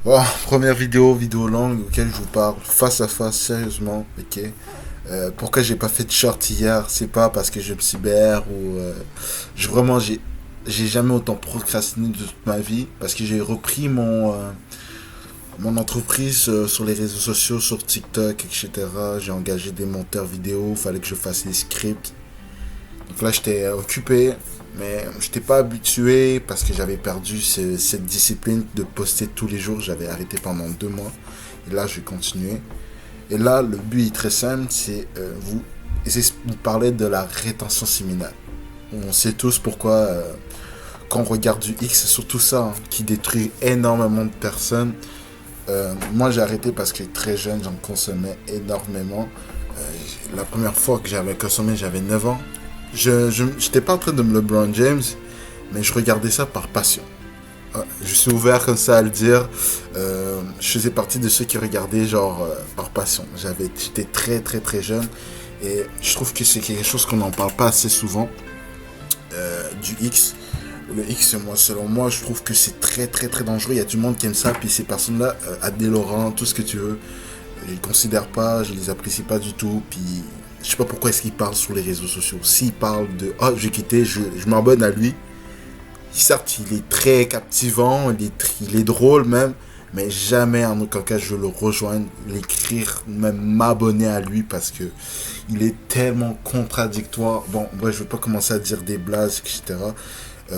Bon, première vidéo longue auquel je vous parle face à face, sérieusement, ok. Pourquoi j'ai pas fait de short hier, c'est pas parce que je me cyber ou vraiment j'ai jamais autant procrastiné de toute ma vie parce que j'ai repris mon entreprise sur les réseaux sociaux, sur TikTok, etc. J'ai engagé des monteurs vidéo, fallait que je fasse les scripts. Donc là, j'étais occupé, mais j'étais pas habitué parce que j'avais perdu cette discipline de poster tous les jours. J'avais arrêté pendant 2 mois. Et là, je vais continuer. Et là, le but est très simple, c'est vous parler de la rétention séminale. On sait tous pourquoi, quand on regarde du X, c'est surtout ça hein, qui détruit énormément de personnes. Moi, j'ai arrêté parce que très jeune, j'en consommais énormément. La première fois que j'avais consommé, j'avais 9 ans. Je n'étais pas en train de me LeBron James, mais je regardais ça par passion. Je suis ouvert comme ça à le dire. Je faisais partie de ceux qui regardaient genre par passion. J'étais très très très jeune et je trouve que c'est quelque chose qu'on n'en parle pas assez souvent du X. Le X, moi, selon moi, je trouve que c'est très très très dangereux. Il y a du monde qui aime ça, puis ces personnes-là, Adé Laurent, tout ce que tu veux, je les considère pas, je les apprécie pas du tout, puis je sais pas pourquoi est-ce qu'il parle sur les réseaux sociaux. S'il parle de oh j'ai quitté, je m'abonne à lui. Certes, il est très captivant, il est drôle même, mais jamais en aucun cas je le rejoindre, l'écrire, même m'abonner à lui parce que il est tellement contradictoire. Bon, bref, je vais pas commencer à dire des blagues, etc.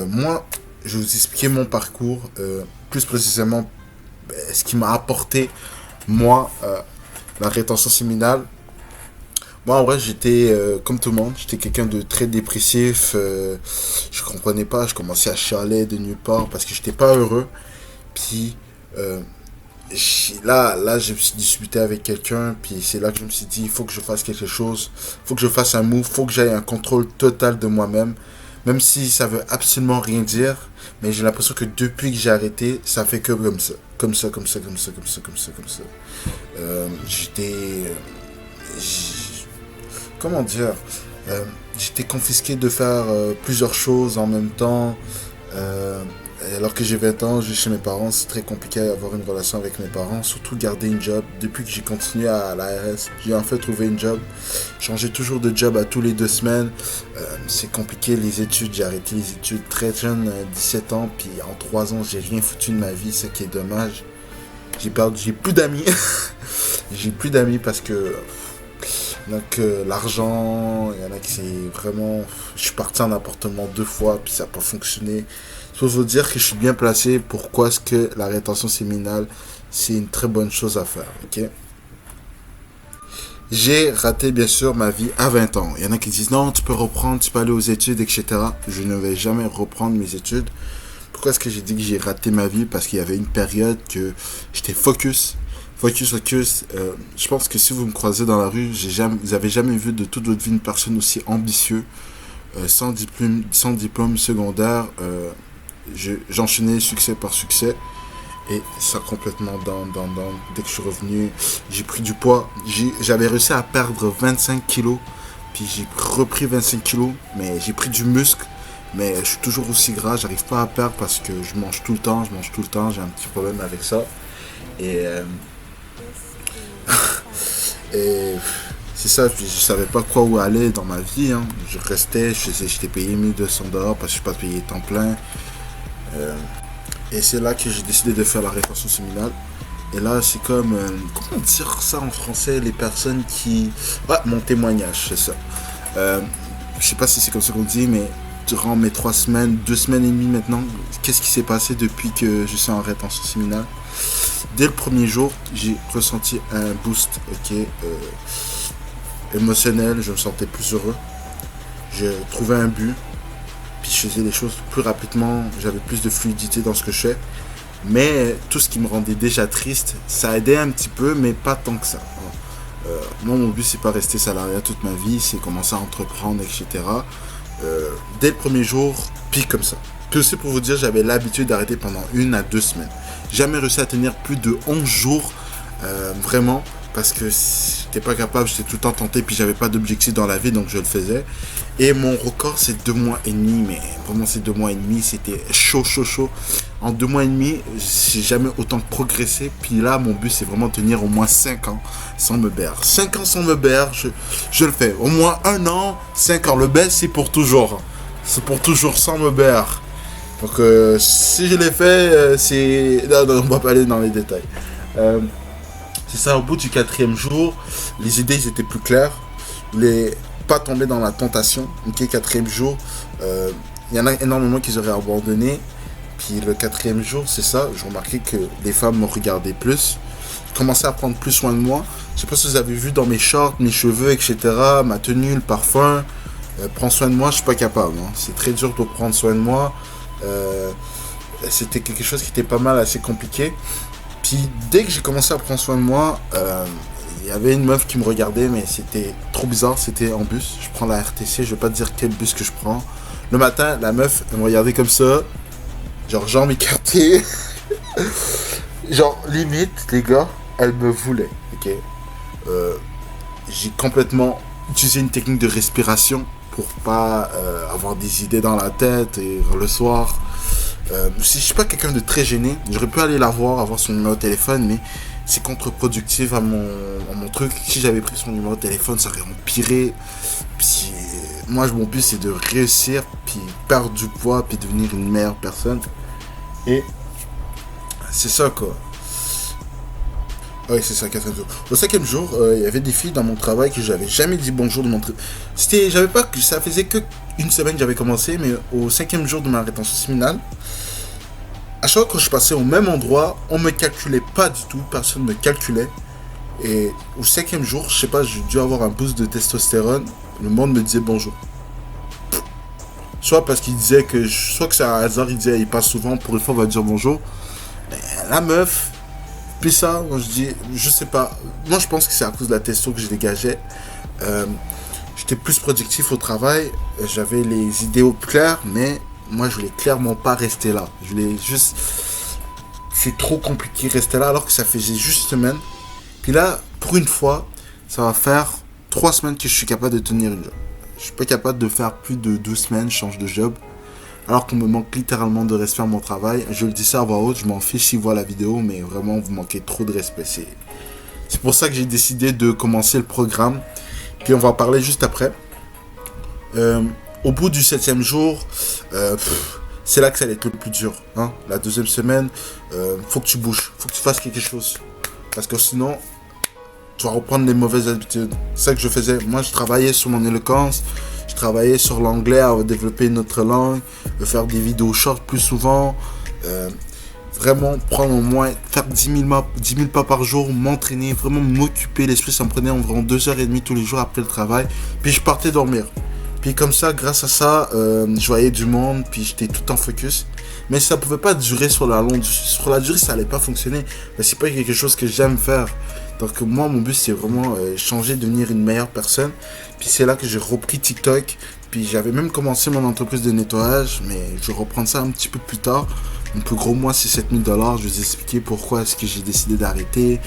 Moi, je vais vous expliquer mon parcours, plus précisément ce qui m'a apporté, moi, la rétention séminale. Moi, en vrai, j'étais comme tout le monde, j'étais quelqu'un de très dépressif. Je comprenais pas, je commençais à chialer de nulle part parce que j'étais pas heureux. Puis euh, là, je me suis disputé avec quelqu'un. Puis c'est là que je me suis dit, il faut que je fasse quelque chose, il faut que je fasse un move, il faut que j'aie un contrôle total de moi-même. Même si ça veut absolument rien dire, mais j'ai l'impression que depuis que j'ai arrêté, ça fait que comme ça. Comme ça, comme ça, comme ça, comme ça, comme ça, comme ça. J'étais. Comment dire, j'étais confisqué de faire plusieurs choses en même temps. Euh, alors que j'ai 20 ans, je suis chez mes parents, c'est très compliqué d'avoir une relation avec mes parents, surtout garder une job. Depuis que j'ai continué à l'ARS, j'ai enfin trouvé une job. Changer toujours de job à tous les 2 semaines. C'est compliqué les études, j'ai arrêté les études très jeune, 17 ans, puis en 3 ans, j'ai rien foutu de ma vie, ce qui est dommage. J'ai plus d'amis. J'ai plus d'amis parce que donc l'argent, il y en a qui c'est vraiment. Je suis parti en appartement 2 fois, puis ça n'a pas fonctionné. Il faut vous dire que je suis bien placé. Pourquoi est-ce que la rétention séminale, c'est une très bonne chose à faire, ok? J'ai raté bien sûr ma vie à 20 ans. Il y en a qui disent non, tu peux reprendre, tu peux aller aux études, etc. Je ne vais jamais reprendre mes études. Pourquoi est-ce que j'ai dit que j'ai raté ma vie? Parce qu'il y avait une période que j'étais focus. Focus, focus. Je pense que si vous me croisez dans la rue, vous avez jamais vu de toute votre vie une personne aussi ambitieuse, sans diplôme secondaire. J'enchaînais succès par succès. Et ça complètement dans. Dès que je suis revenu, j'ai pris du poids. J'avais réussi à perdre 25 kilos. Puis j'ai repris 25 kilos. Mais j'ai pris du muscle. Mais je suis toujours aussi gras. J'arrive pas à perdre parce que je mange tout le temps. Je mange tout le temps. J'ai un petit problème avec ça. Et Et c'est ça, je savais pas quoi où aller dans ma vie. Hein. Je restais, j'étais payé 1 200 $ parce que je suis pas payé temps plein. Euh, et c'est là que j'ai décidé de faire la rétention séminale. Et là, c'est comme. Comment dire ça en français? Les personnes qui. Ouais, mon témoignage, c'est ça. Euh, je sais pas si c'est comme ça qu'on dit, mais durant mes 3 semaines, 2 semaines et demie maintenant, qu'est-ce qui s'est passé depuis que je suis en rétention séminale? Dès le premier jour, j'ai ressenti un boost, ok, émotionnel. Je me sentais plus heureux. Je trouvais un but, puis je faisais les choses plus rapidement. J'avais plus de fluidité dans ce que je fais. Mais tout ce qui me rendait déjà triste, ça aidait un petit peu, mais pas tant que ça. Moi, mon but, c'est pas rester salarié toute ma vie, c'est commencer à entreprendre, etc. Dès le premier jour, puis comme ça. Puis aussi pour vous dire, j'avais l'habitude d'arrêter pendant 1 à 2 semaines. Jamais réussi à tenir plus de 11 jours, vraiment. parce que j'étais pas capable, j'étais tout le temps tenté, puis j'avais pas d'objectif dans la vie, donc je le faisais. Et mon record, c'est 2 mois et demi, mais vraiment, ces 2 mois et demi, c'était chaud, chaud, chaud. En 2 mois et demi, j'ai jamais autant progressé. Puis là, mon but, c'est vraiment tenir au moins 5 ans sans me beurre. 5 ans sans me beurre, je le fais. Au moins 1 an, 5 ans. Le best, c'est pour toujours. C'est pour toujours sans me beurre. Donc, si je l'ai fait, c'est... Non, non, on va pas aller dans les détails. C'est ça, au bout du 4e jour, les idées ils étaient plus claires. Les pas tomber dans la tentation. Ok, 4e jour, il y en a énormément qui auraient abandonné. Puis le 4e jour, c'est ça, j'ai remarqué que les femmes me regardaient plus. J'ai commencé à prendre plus soin de moi. Je sais pas si vous avez vu dans mes shorts, mes cheveux, etc. Ma tenue, le parfum. Prends soin de moi, je suis pas capable. Hein. C'est très dur de prendre soin de moi. C'était quelque chose qui était pas mal assez compliqué. Puis dès que j'ai commencé à prendre soin de moi, il y avait une meuf qui me regardait, mais c'était trop bizarre, c'était en bus. Je prends la RTC, je vais pas te dire quel bus que je prends. Le matin, la meuf, elle me regardait comme ça, genre jambes écartées. Genre limite, les gars, elle me voulait, ok. J'ai complètement utilisé une technique de respiration pour pas avoir des idées dans la tête et le soir. Si je suis pas quelqu'un de très gêné, j'aurais pu aller la voir, avoir son numéro de téléphone, mais c'est contre-productif à mon truc. Si j'avais pris son numéro de téléphone, ça aurait empiré. Puis moi, mon but, c'est de réussir, puis perdre du poids, puis devenir une meilleure personne. Et c'est ça, quoi. Oui, c'est ça, 4e jour. Au 5e jour, il y avait des filles dans mon travail que j'avais jamais dit bonjour de mon travail. Ça faisait que une semaine que j'avais commencé, mais au 5e jour de ma rétention séminale, à chaque fois que je passais au même endroit, on me calculait pas du tout, personne me calculait. Et au 5e jour, je sais pas, j'ai dû avoir un boost de testostérone, le monde me disait bonjour. Soit parce qu'il disait soit que c'est un hasard, il disait il passe souvent, pour une fois on va dire bonjour. Mais la meuf, puis ça, moi je dis, je sais pas. Moi je pense que c'est à cause de la testo que je dégageais. J'étais plus productif au travail. J'avais les idées claires, mais moi je voulais clairement pas rester là. Je voulais juste. C'est trop compliqué de rester là alors que ça faisait juste une semaine. Puis là, pour une fois, ça va faire 3 semaines que je suis capable de tenir une job. Je suis pas capable de faire plus de 12 semaines, je change de job. Alors qu'on me manque littéralement de respect à mon travail. Je le dis ça à voix haute, je m'en fiche s'ils voient la vidéo, mais vraiment, vous manquez trop de respect. C'est pour ça que j'ai décidé de commencer le programme. Puis on va en parler juste après. Au bout du 7e jour, c'est là que ça allait être le plus dur. Hein. La 2e semaine, faut que tu bouges, faut que tu fasses quelque chose. Parce que sinon, tu vas reprendre les mauvaises habitudes. C'est ça que je faisais. Moi, je travaillais sur mon éloquence. Je travaillais sur l'anglais, à développer une autre langue, faire des vidéos short plus souvent, vraiment prendre au moins, faire 10 000 pas par jour, m'entraîner, vraiment m'occuper l'esprit. Ça me prenait environ 2h30 tous les jours après le travail. Puis je partais dormir. Puis comme ça, grâce à ça, je voyais du monde, puis j'étais tout en focus. Mais ça pouvait pas durer sur la longue. Sur la durée, ça allait pas fonctionner. Mais c'est pas quelque chose que j'aime faire. Donc moi, mon but, c'est vraiment changer, devenir une meilleure personne. Puis c'est là que j'ai repris TikTok. Puis j'avais même commencé mon entreprise de nettoyage. Mais je vais reprendre ça un petit peu plus tard. Mon plus gros mois, c'est 7 000 $. Je vais vous expliquer pourquoi est-ce que j'ai décidé d'arrêter.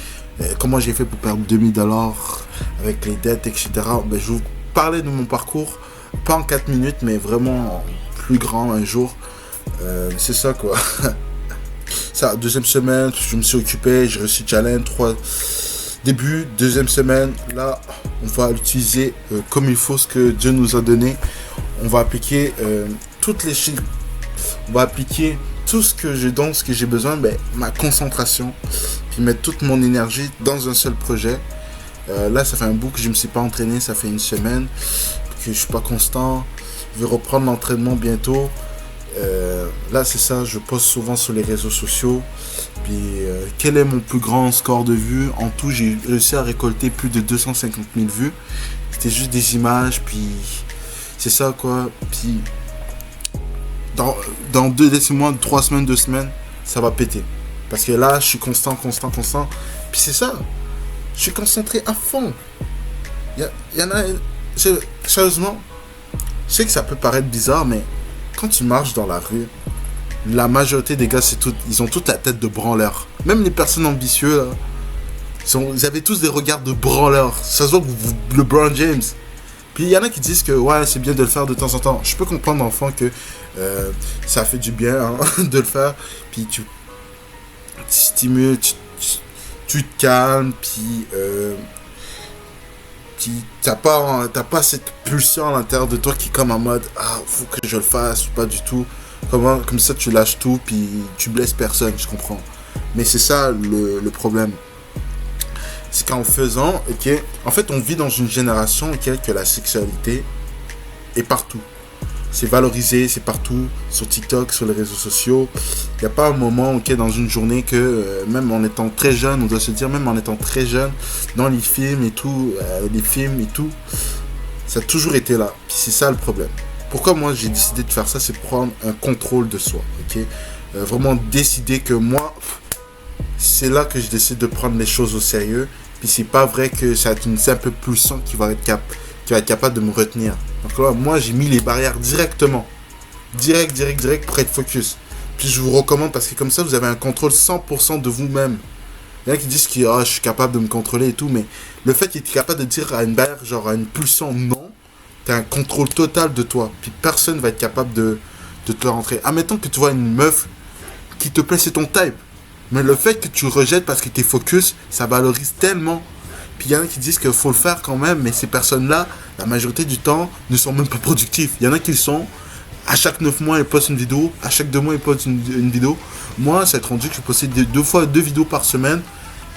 Comment j'ai fait pour perdre 2 000 $ avec les dettes, etc. Ben, je vais vous parler de mon parcours. Pas en 4 minutes, mais vraiment plus grand un jour. C'est ça, quoi. Ça, 2e semaine, je me suis occupé. J'ai reçu challenge. Début, 2e semaine, là, on va utiliser comme il faut ce que Dieu nous a donné. On va appliquer toutes les chiffres. On va appliquer tout ce que j'ai besoin, ma concentration, puis mettre toute mon énergie dans un seul projet. Là, ça fait un bout que je ne me suis pas entraîné, ça fait une semaine que je ne suis pas constant. Je vais reprendre l'entraînement bientôt. Là, c'est ça, je poste souvent sur les réseaux sociaux. Puis, quel est mon plus grand score de vues? En tout, j'ai réussi à récolter plus de 250 000 vues. C'était juste des images, puis c'est ça, quoi. Puis, dans 3 semaines, 2 semaines, ça va péter. Parce que là, je suis constant. Puis c'est ça, je suis concentré à fond. Il y en a, sérieusement, je sais que ça peut paraître bizarre, mais quand tu marches dans la rue, la majorité des gars, ils ont toute la tête de branleur. Même les personnes ambitieuses, là, Ils avaient tous des regards de branleurs. Ça se voit que LeBron James. Puis il y en a qui disent que ouais, c'est bien de le faire de temps en temps. Je peux comprendre, enfant, que ça fait du bien hein, de le faire. Puis tu stimules, tu te calmes, puis t'as pas cette pulsion à l'intérieur de toi qui est comme en mode ah, faut que je le fasse ou pas du tout. Comme ça, tu lâches tout, puis tu blesses personne, je comprends. Mais c'est ça le problème. C'est qu'en faisant, ok, en fait, on vit dans une génération, ok, que la sexualité est partout. C'est valorisé, c'est partout, sur TikTok, sur les réseaux sociaux. Il n'y a pas un moment, ok, dans une journée que, même en étant très jeune, on doit se dire, même en étant très jeune, dans les films et tout, ça a toujours été là. Puis c'est ça le problème. Pourquoi moi j'ai décidé de faire ça, c'est prendre un contrôle de soi, ok. Vraiment décider que moi, c'est là que je décide de prendre les choses au sérieux. Puis c'est pas vrai que ça va être une simple pulsion qui va être capable de me retenir. Donc là, moi j'ai mis les barrières directement. Direct pour être focus. Puis je vous recommande parce que comme ça vous avez un contrôle 100% de vous-même. Il y en a qui disent que je suis capable de me contrôler et tout, mais le fait qu'il est capable de dire à une barrière, genre à une pulsion non, t'as un contrôle total de toi. Puis personne va être capable de te rentrer. Admettons que tu vois une meuf qui te plaît, c'est ton type. Mais le fait que tu rejettes parce que t'es focus, ça valorise tellement. Puis il y en a qui disent qu'il faut le faire quand même, mais ces personnes-là, la majorité du temps, ne sont même pas productifs. Il y en a qui le sont. À chaque 9 mois, ils postent une vidéo. À chaque 2 mois, ils postent une vidéo. Moi, ça a été rendu que je possède 2 vidéos par semaine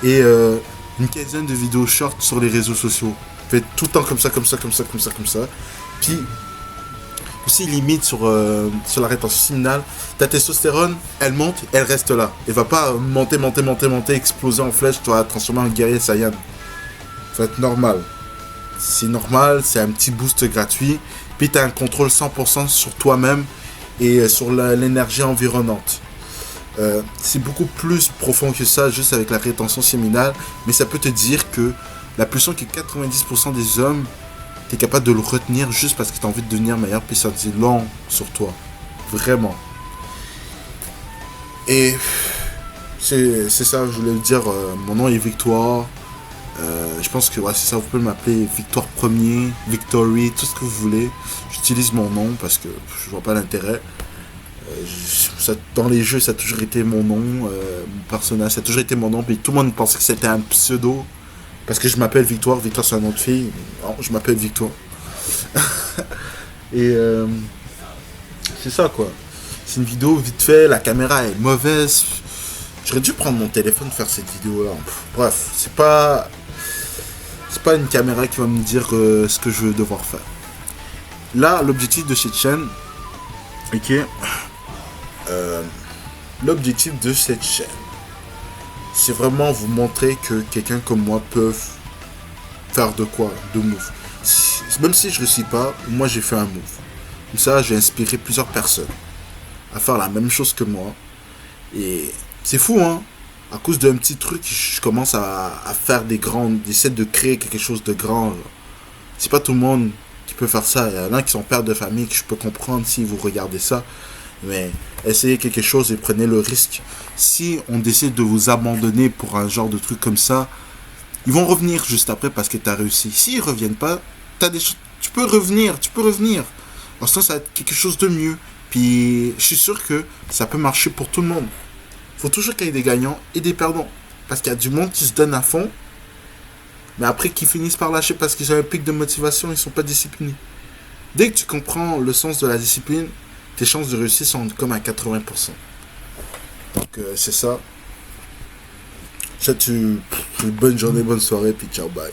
et une quinzaine de vidéos short sur les réseaux sociaux. Je fais tout le temps comme ça. Puis aussi limite sur la rétention séminale, ta testostérone, elle monte, elle reste là. Elle va pas monter, exploser en flèche, tu vas la transformer en guerrier Saiyan. Ça va être normal. C'est normal, c'est un petit boost gratuit. Puis tu as un contrôle 100% sur toi-même et sur l'énergie environnante. C'est beaucoup plus profond que ça, juste avec la rétention séminale. Mais ça peut te dire que la pulsion que 90% des hommes, tu es capable de le retenir juste parce que tu as envie de devenir meilleur. Puis ça dit long sur toi. Vraiment. Et c'est ça, je voulais le dire. Mon nom est Victoire. Je pense que ouais, c'est ça, vous pouvez m'appeler Victoire Premier, Victory, tout ce que vous voulez. J'utilise mon nom parce que je vois pas l'intérêt. Dans les jeux, ça a toujours été mon nom. Mon personnage, ça a toujours été mon nom. Puis tout le monde pensait que c'était un pseudo. Parce que je m'appelle Victoire. Victoire, c'est un nom de fille. Non, je m'appelle Victoire. Et c'est ça, quoi. C'est une vidéo vite fait. La caméra est mauvaise. J'aurais dû prendre mon téléphone faire cette vidéo-là. Bref, c'est pas une caméra qui va me dire ce que je vais devoir faire. Là, l'objectif de cette chaîne, ok, l'objectif de cette chaîne, c'est vraiment vous montrer que quelqu'un comme moi peut faire de move. Même si je réussis pas, moi j'ai fait un move. Comme ça, j'ai inspiré plusieurs personnes à faire la même chose que moi. Et c'est fou, hein. À cause d'un petit truc, je commence à faire j'essaie de créer quelque chose de grand. Genre. C'est pas tout le monde qui peut faire ça. Il y en a qui sont pères de famille, que je peux comprendre si vous regardez ça. Mais essayez quelque chose et prenez le risque. Si on décide de vous abandonner pour un genre de truc comme ça, ils vont revenir juste après parce que tu as réussi. S'ils reviennent pas, tu peux revenir. En ce temps, ça va être quelque chose de mieux. Puis je suis sûr que ça peut marcher pour tout le monde. Faut toujours qu'il y ait des gagnants et des perdants. Parce qu'il y a du monde qui se donne à fond, mais après qui finissent par lâcher parce qu'ils ont un pic de motivation, ils sont pas disciplinés. Dès que tu comprends le sens de la discipline, tes chances de réussir sont comme à 80%. Donc c'est ça. Je te souhaite une bonne journée, bonne soirée, puis ciao, bye.